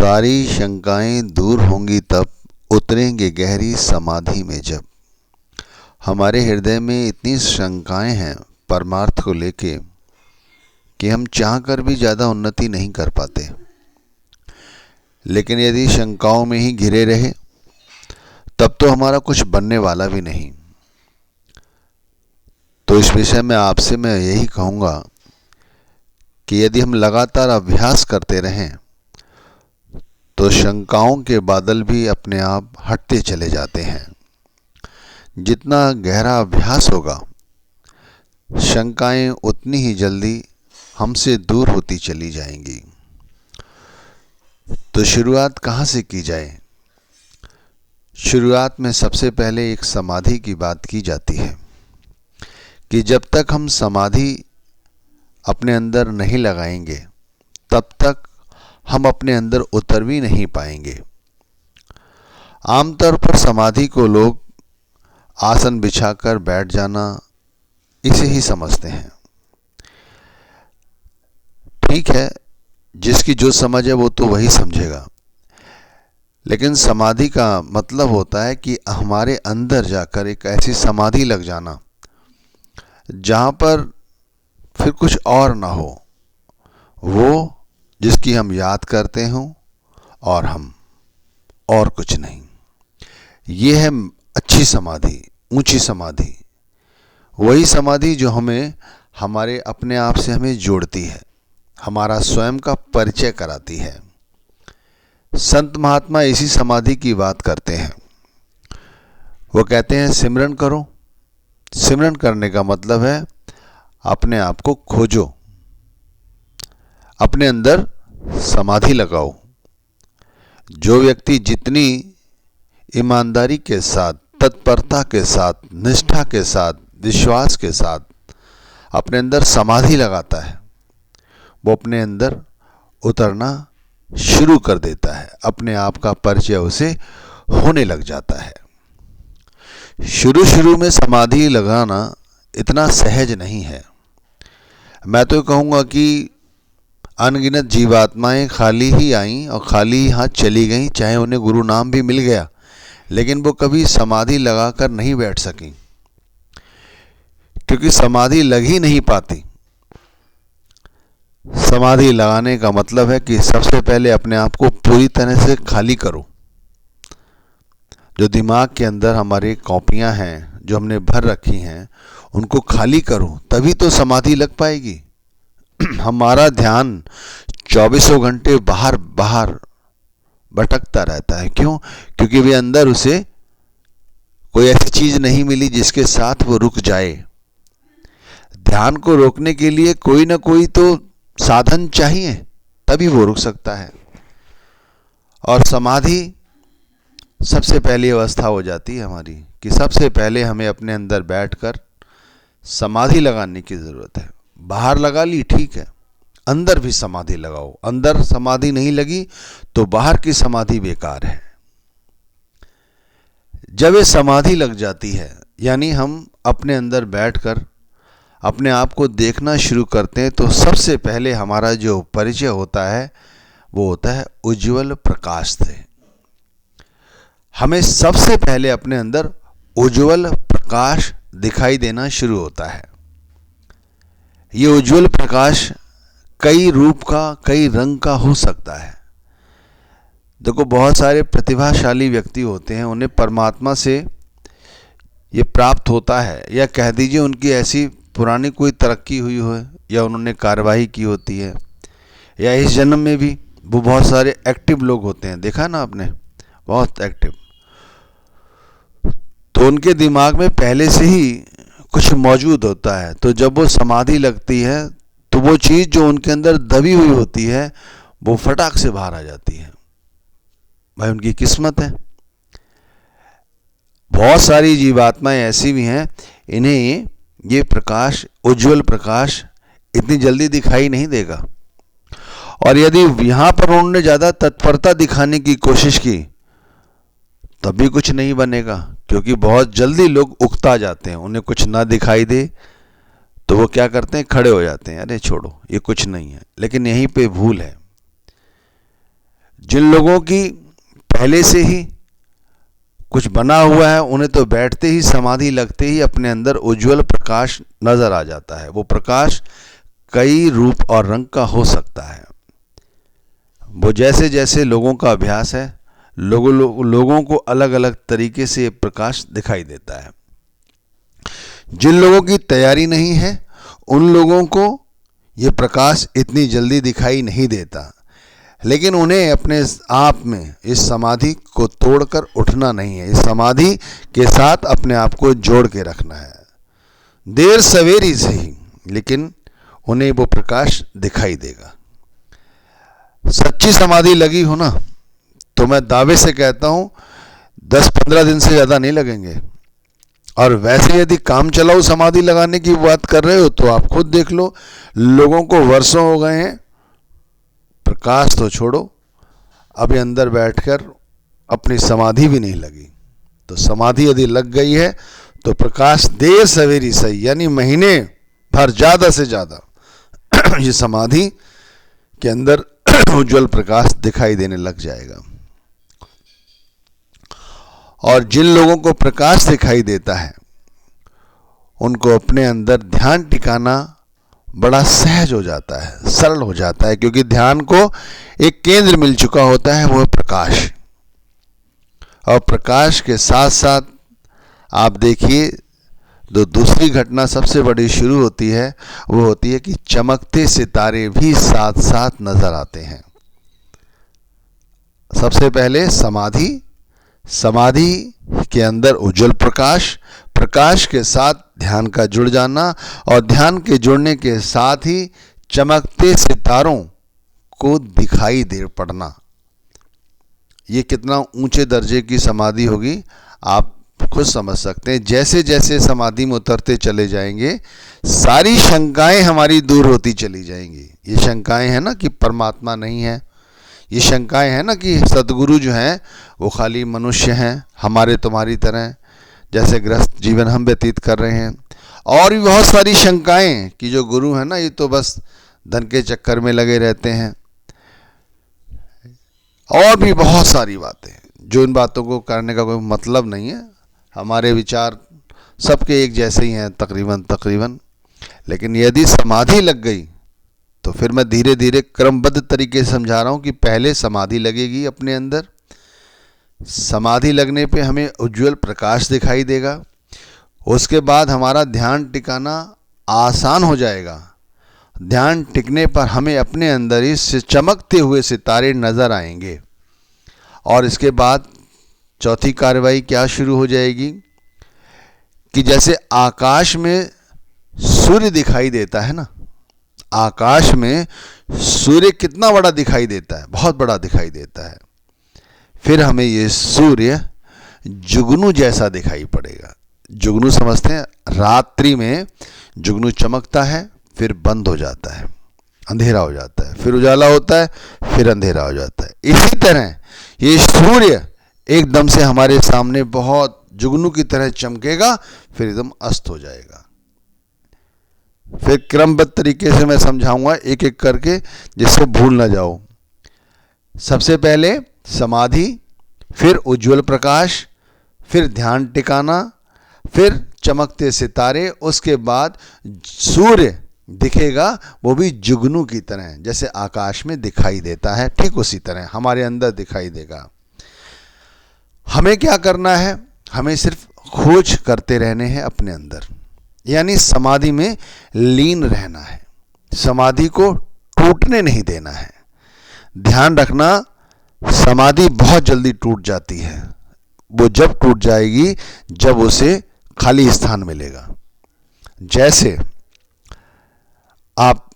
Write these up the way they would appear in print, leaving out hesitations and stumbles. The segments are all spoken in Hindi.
सारी शंकाएं दूर होंगी तब उतरेंगे गहरी समाधि में जब। हमारे हृदय में इतनी शंकाएं हैं परमार्थ को लेके कि हम चाहकर भी ज़्यादा उन्नति नहीं कर पाते। लेकिन यदि शंकाओं में ही घिरे रहे तब तो हमारा कुछ बनने वाला भी नहीं। तो इस विषय में आपसे मैं यही कहूँगा कि यदि हम लगातार अभ्यास करते रहें तो शंकाओं के बादल भी अपने आप हटते चले जाते हैं। जितना गहरा अभ्यास होगा शंकाएं उतनी ही जल्दी हमसे दूर होती चली जाएंगी। तो शुरुआत कहाँ से की जाए? शुरुआत में सबसे पहले एक समाधि की बात की जाती है कि जब तक हम समाधि अपने अंदर नहीं लगाएंगे तब तक हम अपने अंदर उतर भी नहीं पाएंगे। आमतौर पर समाधि को लोग आसन बिछाकर बैठ जाना इसे ही समझते हैं। ठीक है, जिसकी जो समझ है वो तो वही समझेगा। लेकिन समाधि का मतलब होता है कि हमारे अंदर जाकर एक ऐसी समाधि लग जाना जहाँ पर फिर कुछ और ना हो, वो जिसकी हम याद करते हों और हम और कुछ नहीं। ये है अच्छी समाधि, ऊंची समाधि। वही समाधि जो हमें हमारे अपने आप से हमें जोड़ती है, हमारा स्वयं का परिचय कराती है। संत महात्मा इसी समाधि की बात करते हैं। वो कहते हैं सिमरन करो। सिमरन करने का मतलब है अपने आप को खोजो, अपने अंदर समाधि लगाओ। जो व्यक्ति जितनी ईमानदारी के साथ, तत्परता के साथ, निष्ठा के साथ, विश्वास के साथ अपने अंदर समाधि लगाता है वो अपने अंदर उतरना शुरू कर देता है। अपने आप का परिचय उसे होने लग जाता है। शुरू में समाधि लगाना इतना सहज नहीं है। मैं तो कहूँगा कि अनगिनत जीवात्माएं खाली ही आईं और खाली ही हाथ चली गईं, चाहे उन्हें गुरु नाम भी मिल गया, लेकिन वो कभी समाधि लगाकर नहीं बैठ सकीं, क्योंकि समाधि लग ही नहीं पाती। समाधि लगाने का मतलब है कि सबसे पहले अपने आप को पूरी तरह से खाली करो। जो दिमाग के अंदर हमारी कॉपियां हैं जो हमने भर रखी हैं उनको खाली करो, तभी तो समाधि लग पाएगी। हमारा ध्यान 24 घंटे बाहर भटकता रहता है। क्यों? क्योंकि वे अंदर उसे कोई ऐसी चीज नहीं मिली जिसके साथ वो रुक जाए। ध्यान को रोकने के लिए कोई ना कोई तो साधन चाहिए, तभी वो रुक सकता है। और समाधि सबसे पहली अवस्था हो जाती है हमारी कि सबसे पहले हमें अपने अंदर बैठकर समाधि लगाने की जरूरत है। बाहर लगा ली ठीक है, अंदर भी समाधि लगाओ। अंदर समाधि नहीं लगी तो बाहर की समाधि बेकार है। जब ये समाधि लग जाती है यानी हम अपने अंदर बैठकर अपने आप को देखना शुरू करते हैं, तो सबसे पहले हमारा जो परिचय होता है वो होता है उज्जवल प्रकाश से। हमें सबसे पहले अपने अंदर उज्जवल प्रकाश दिखाई देना शुरू होता है। ये उज्जवल प्रकाश कई रूप का, कई रंग का हो सकता है। देखो, बहुत सारे प्रतिभाशाली व्यक्ति होते हैं, उन्हें परमात्मा से ये प्राप्त होता है, या कह दीजिए उनकी ऐसी पुरानी कोई तरक्की हुई हो या उन्होंने कार्यवाही की होती है, या इस जन्म में भी वो बहुत सारे एक्टिव लोग होते हैं। देखा ना आपने, बहुत एक्टिव। तो उनके दिमाग में पहले से ही कुछ मौजूद होता है। तो जब वो समाधि लगती है तो वो चीज़ जो उनके अंदर दबी हुई होती है वो फटाक से बाहर आ जाती है। भाई उनकी किस्मत है। बहुत सारी जीवात्माएं ऐसी भी हैं, इन्हें ये प्रकाश, उज्जवल प्रकाश इतनी जल्दी दिखाई नहीं देगा। और यदि यहाँ पर उन्होंने ज़्यादा तत्परता दिखाने की कोशिश की तब भी कुछ नहीं बनेगा, क्योंकि बहुत जल्दी लोग उकता जाते हैं। उन्हें कुछ ना दिखाई दे तो वो क्या करते हैं, खड़े हो जाते हैं, अरे छोड़ो ये कुछ नहीं है। लेकिन यहीं पे भूल है। जिन लोगों की पहले से ही कुछ बना हुआ है, उन्हें तो बैठते ही समाधि लगते ही अपने अंदर उज्जवल प्रकाश नजर आ जाता है। वो प्रकाश कई रूप और रंग का हो सकता है। वो जैसे जैसे लोगों का अभ्यास है, लोगों को अलग अलग तरीके से प्रकाश दिखाई देता है। जिन लोगों की तैयारी नहीं है, उन लोगों को ये प्रकाश इतनी जल्दी दिखाई नहीं देता, लेकिन उन्हें अपने आप में इस समाधि को तोड़कर उठना नहीं है। इस समाधि के साथ अपने आप को जोड़ के रखना है। देर सवेरी से ही, लेकिन उन्हें वो प्रकाश दिखाई देगा। सच्ची समाधि लगी हो ना, तो मैं दावे से कहता हूं 10-15 दिन से ज़्यादा नहीं लगेंगे। और वैसे यदि काम चलाओ समाधि लगाने की बात कर रहे हो तो आप खुद देख लो, लोगों को वर्षों हो गए हैं, प्रकाश तो छोड़ो, अभी अंदर बैठकर अपनी समाधि भी नहीं लगी। तो समाधि यदि लग गई है तो प्रकाश देर सवेरी सही, यानी महीने भर ज़्यादा से ज़्यादा ये समाधि के अंदर उज्जवल प्रकाश दिखाई देने लग जाएगा। और जिन लोगों को प्रकाश दिखाई देता है, उनको अपने अंदर ध्यान टिकाना बड़ा सहज हो जाता है, सरल हो जाता है, क्योंकि ध्यान को एक केंद्र मिल चुका होता है, वो है प्रकाश। और प्रकाश के साथ साथ आप देखिए, जो दूसरी घटना सबसे बड़ी शुरू होती है, वो होती है कि चमकते सितारे भी साथ साथ नजर आते हैं। सबसे पहले समाधि के अंदर उज्जवल प्रकाश, प्रकाश के साथ ध्यान का जुड़ जाना, और ध्यान के जुड़ने के साथ ही चमकते सितारों को दिखाई दे पड़ना। ये कितना ऊंचे दर्जे की समाधि होगी आप खुद समझ सकते हैं। जैसे जैसे समाधि में उतरते चले जाएंगे, सारी शंकाएं हमारी दूर होती चली जाएंगी। ये शंकाएं हैं ना कि परमात्मा नहीं है, ये शंकाएं हैं ना कि सद्गुरु जो हैं वो खाली मनुष्य हैं, हमारे तुम्हारी तरह, जैसे ग्रस्त जीवन हम व्यतीत कर रहे हैं। और भी बहुत सारी शंकाएं कि जो गुरु हैं ना, ये तो बस धन के चक्कर में लगे रहते हैं। और भी बहुत सारी बातें, जो इन बातों को करने का कोई मतलब नहीं है। हमारे विचार सबके एक जैसे ही हैं तकरीबन। लेकिन यदि समाधि लग गई तो फिर मैं धीरे धीरे क्रमबद्ध तरीके से समझा रहा हूँ कि पहले समाधि लगेगी अपने अंदर। समाधि लगने पे हमें उज्जवल प्रकाश दिखाई देगा। उसके बाद हमारा ध्यान टिकाना आसान हो जाएगा। ध्यान टिकने पर हमें अपने अंदर ही चमकते हुए सितारे नज़र आएंगे। और इसके बाद चौथी कार्रवाई क्या शुरू हो जाएगी कि जैसे आकाश में सूर्य दिखाई देता है ना, आकाश में सूर्य कितना बड़ा दिखाई देता है, बहुत बड़ा दिखाई देता है। फिर हमें ये सूर्य जुगनू जैसा दिखाई पड़ेगा। जुगनू समझते हैं, रात्रि में जुगनू चमकता है, फिर बंद हो जाता है, अंधेरा हो जाता है, फिर उजाला होता है, फिर अंधेरा हो जाता है। इसी तरह ये सूर्य एकदम से हमारे सामने बहुत जुगनू की तरह चमकेगा, फिर एकदम अस्त हो जाएगा। फिर क्रमबद्ध तरीके से मैं समझाऊंगा एक एक करके, जिससे भूल ना जाओ। सबसे पहले समाधि, फिर उज्जवल प्रकाश, फिर ध्यान टिकाना, फिर चमकते सितारे, उसके बाद सूर्य दिखेगा, वो भी जुगनू की तरह, जैसे आकाश में दिखाई देता है, ठीक उसी तरह हमारे अंदर दिखाई देगा। हमें क्या करना है? हमें सिर्फ खोज करते रहने हैं अपने अंदर, यानी समाधि में लीन रहना है, समाधि को टूटने नहीं देना है। ध्यान रखना, समाधि बहुत जल्दी टूट जाती है। वो जब टूट जाएगी जब उसे खाली स्थान मिलेगा। जैसे आप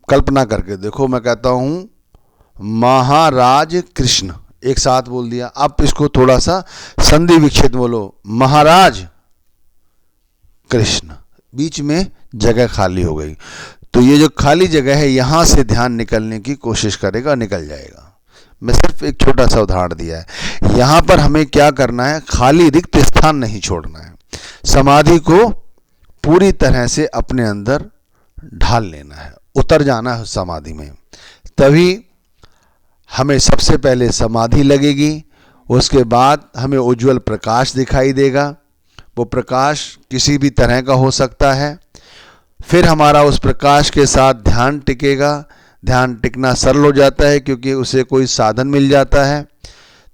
कल्पना करके देखो, मैं कहता हूं महाराज कृष्ण, एक साथ बोल दिया। आप इसको थोड़ा सा संधि विच्छेद बोलो, महाराज कृष्ण, बीच में जगह खाली हो गई। तो ये जो खाली जगह है, यहां से ध्यान निकलने की कोशिश करेगा, निकल जाएगा। मैं सिर्फ एक छोटा सा उदाहरण दिया है। यहां पर हमें क्या करना है? खाली रिक्त स्थान नहीं छोड़ना है, समाधि को पूरी तरह से अपने अंदर ढाल लेना है, उतर जाना है समाधि में। तभी हमें सबसे पहले समाधि लगेगी, उसके बाद हमें उज्जवल प्रकाश दिखाई देगा। वो प्रकाश किसी भी तरह का हो सकता है। फिर हमारा उस प्रकाश के साथ ध्यान टिकेगा। ध्यान टिकना सरल हो जाता है क्योंकि उसे कोई साधन मिल जाता है।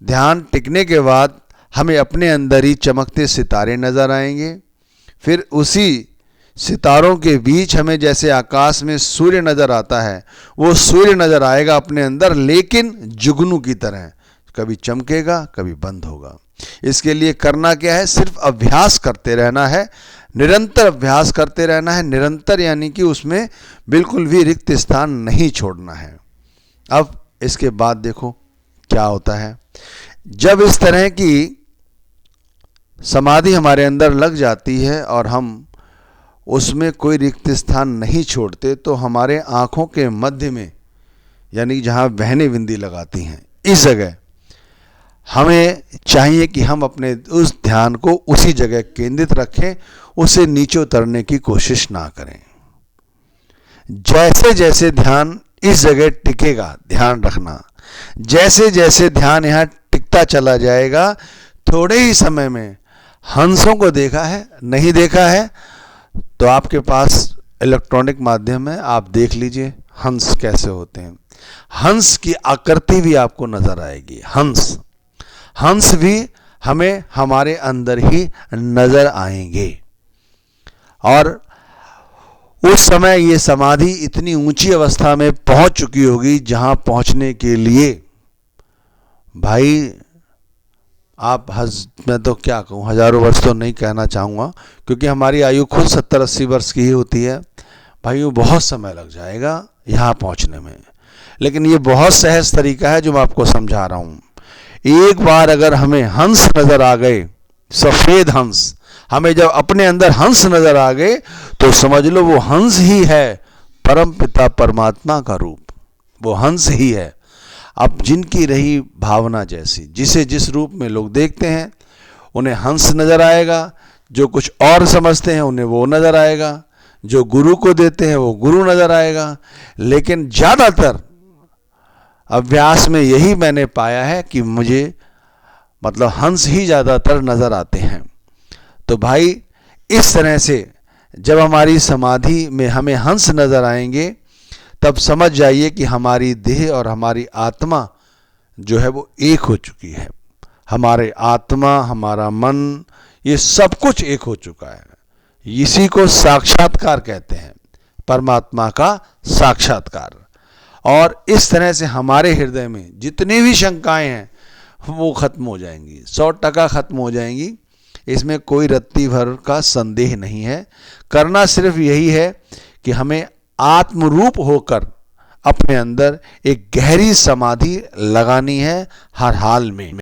ध्यान टिकने के बाद हमें अपने अंदर ही चमकते सितारे नज़र आएंगे। फिर उसी सितारों के बीच हमें जैसे आकाश में सूर्य नज़र आता है, वो सूर्य नज़र आएगा अपने अंदर, लेकिन जुगनू की तरह, कभी चमकेगा कभी बंद होगा। इसके लिए करना क्या है? सिर्फ अभ्यास करते रहना है, निरंतर अभ्यास करते रहना है। निरंतर यानी कि उसमें बिल्कुल भी रिक्त स्थान नहीं छोड़ना है। अब इसके बाद देखो क्या होता है। जब इस तरह की समाधि हमारे अंदर लग जाती है और हम उसमें कोई रिक्त स्थान नहीं छोड़ते, तो हमारे आँखों के मध्य में, यानी जहाँ बहने बिंदी लगाती हैं, इस जगह हमें चाहिए कि हम अपने उस ध्यान को उसी जगह केंद्रित रखें, उसे नीचे उतरने की कोशिश ना करें। जैसे जैसे ध्यान इस जगह टिकेगा, ध्यान रखना, जैसे जैसे ध्यान यहाँ टिकता चला जाएगा, थोड़े ही समय में हंसों को देखा है, नहीं देखा है तो आपके पास इलेक्ट्रॉनिक माध्यम है, आप देख लीजिए हंस कैसे होते हैं। हंस की आकृति भी आपको नजर आएगी। हंस भी हमें हमारे अंदर ही नजर आएंगे। और उस समय ये समाधि इतनी ऊंची अवस्था में पहुंच चुकी होगी जहां पहुंचने के लिए भाई आप मैं तो क्या कहूँ, हजारों वर्ष तो नहीं कहना चाहूँगा क्योंकि हमारी आयु खुद 70-80 वर्ष की ही होती है। भाई वो बहुत समय लग जाएगा यहाँ पहुँचने में, लेकिन ये बहुत सहज तरीका है जो मैं आपको समझा रहा हूँ। एक बार अगर हमें हंस नज़र आ गए, सफ़ेद हंस, हमें जब अपने अंदर हंस नज़र आ गए तो समझ लो वो हंस ही है परम पिता परमात्मा का रूप, वो हंस ही है। अब जिनकी रही भावना जैसी, जिसे जिस रूप में लोग देखते हैं उन्हें हंस नज़र आएगा, जो कुछ और समझते हैं उन्हें वो नज़र आएगा, जो गुरु को देते हैं वो गुरु नज़र आएगा। लेकिन ज़्यादातर अभ्यास में यही मैंने पाया है कि मुझे मतलब हंस ही ज़्यादातर नज़र आते हैं। तो भाई इस तरह से जब हमारी समाधि में हमें हंस नज़र आएंगे तब समझ जाइए कि हमारी देह और हमारी आत्मा जो है वो एक हो चुकी है। हमारे आत्मा, हमारा मन, ये सब कुछ एक हो चुका है। इसी को साक्षात्कार कहते हैं, परमात्मा का साक्षात्कार। और इस तरह से हमारे हृदय में जितनी भी शंकाएं हैं वो खत्म हो जाएंगी, 100% खत्म हो जाएंगी। इसमें कोई रत्ती भर का संदेह नहीं है। करना सिर्फ यही है कि हमें आत्मरूप होकर अपने अंदर एक गहरी समाधि लगानी है हर हाल में।